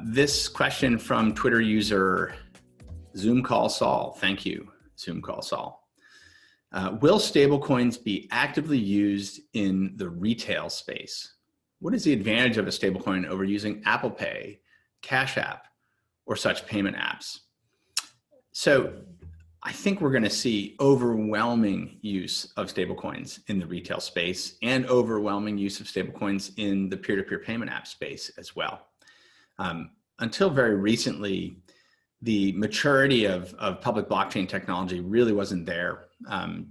This question from Twitter user Zoom Call Saul. Thank you, Zoom Call Saul. Will stablecoins be actively used in the retail space? What is the advantage of a stablecoin over using Apple Pay, Cash App, or such payment apps? So I think we're going to see overwhelming use of stablecoins in the retail space and overwhelming use of stablecoins in the peer-to-peer payment app space as well. Until very recently, the maturity of public blockchain technology really wasn't there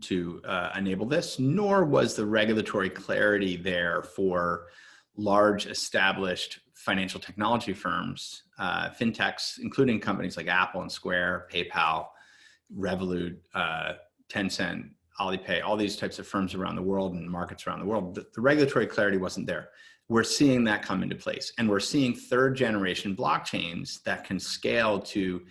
to enable this, nor was the regulatory clarity there for large established financial technology firms, fintechs, including companies like Apple and Square, PayPal, Revolut, Tencent, Alipay, all these types of firms around the world and markets around the world. The regulatory clarity wasn't there. We're seeing that come into place, and we're seeing third generation blockchains that can scale to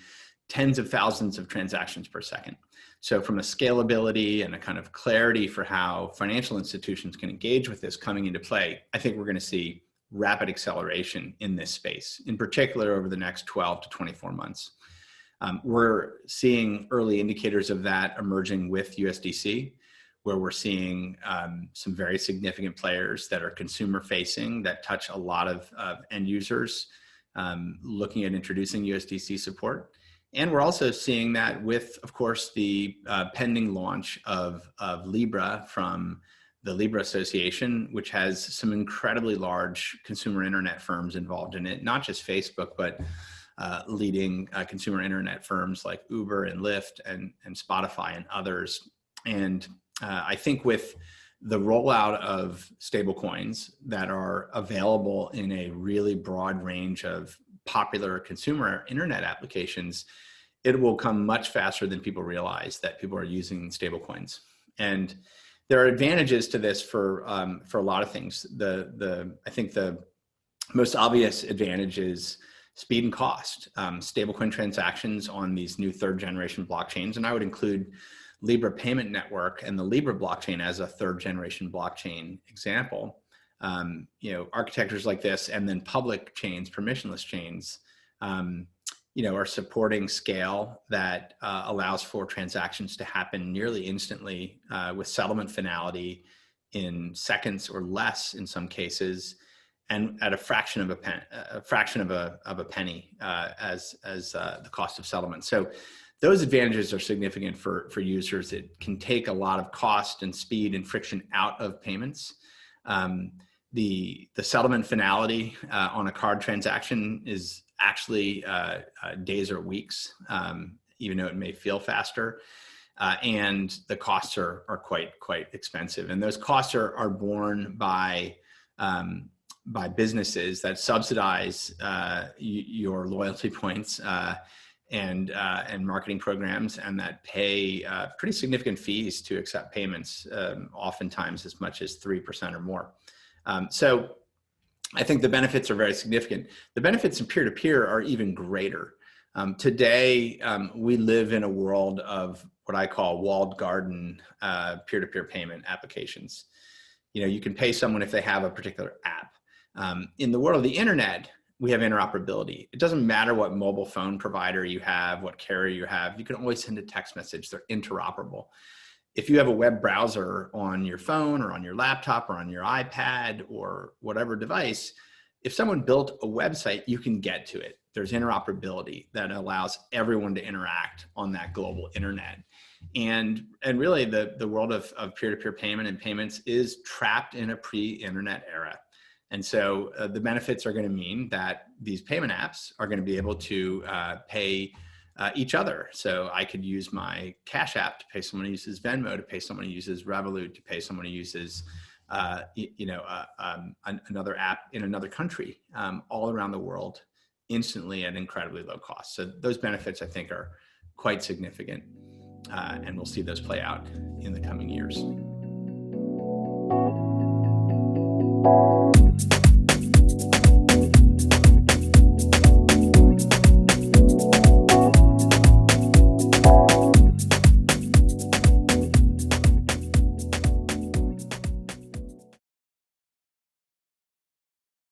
tens of thousands of transactions per second. So from a scalability and a kind of clarity for how financial institutions can engage with this coming into play, I think we're going to see rapid acceleration in this space, in particular over the next 12 to 24 months. We're seeing early indicators of that emerging with USDC, where we're seeing some very significant players that are consumer facing, that touch a lot of end users, looking at introducing USDC support. And we're also seeing that with, of course, the pending launch of Libra from the Libra Association, which has some incredibly large consumer internet firms involved in it, not just Facebook, but leading consumer internet firms like Uber and Lyft and Spotify and others. And I think with the rollout of stablecoins that are available in a really broad range of popular consumer internet applications, it will come much faster than people realize that people are using stablecoins. And there are advantages to this for a lot of things. I think the most obvious advantage is speed and cost. Stablecoin transactions on these new third generation blockchains, and I would include Libra Payment Network and the Libra blockchain as a third generation blockchain example. Architectures like this, and then public chains, permissionless chains, are supporting scale that allows for transactions to happen nearly instantly with settlement finality in seconds or less in some cases, and at a fraction of a penny as the cost of settlement. So those advantages are significant for users. It can take a lot of cost and speed and friction out of payments. The settlement finality on a card transaction is actually days or weeks, even though it may feel faster. And the costs are quite expensive. And those costs are borne by businesses that subsidize your loyalty points and marketing programs, and that pay pretty significant fees to accept payments, oftentimes as much as 3% or more. So I think the benefits are very significant. The benefits in peer-to-peer are even greater. Today, we live in a world of what I call walled garden peer-to-peer payment applications. You can pay someone if they have a particular app. In the world of the internet, we have interoperability. It doesn't matter what mobile phone provider you have, what carrier you have, you can always send a text message. They're interoperable. If you have a web browser on your phone or on your laptop or on your iPad or whatever device, if someone built a website, you can get to it. There's interoperability that allows everyone to interact on that global internet. And really the world of peer-to-peer payment and payments is trapped in a pre-internet era. And so the benefits are going to mean that these payment apps are going to be able to pay each other. So I could use my Cash App to pay someone who uses Venmo, to pay someone who uses Revolut, to pay someone who uses another app in another country, all around the world, instantly at incredibly low cost. So those benefits, I think, are quite significant, and we'll see those play out in the coming years.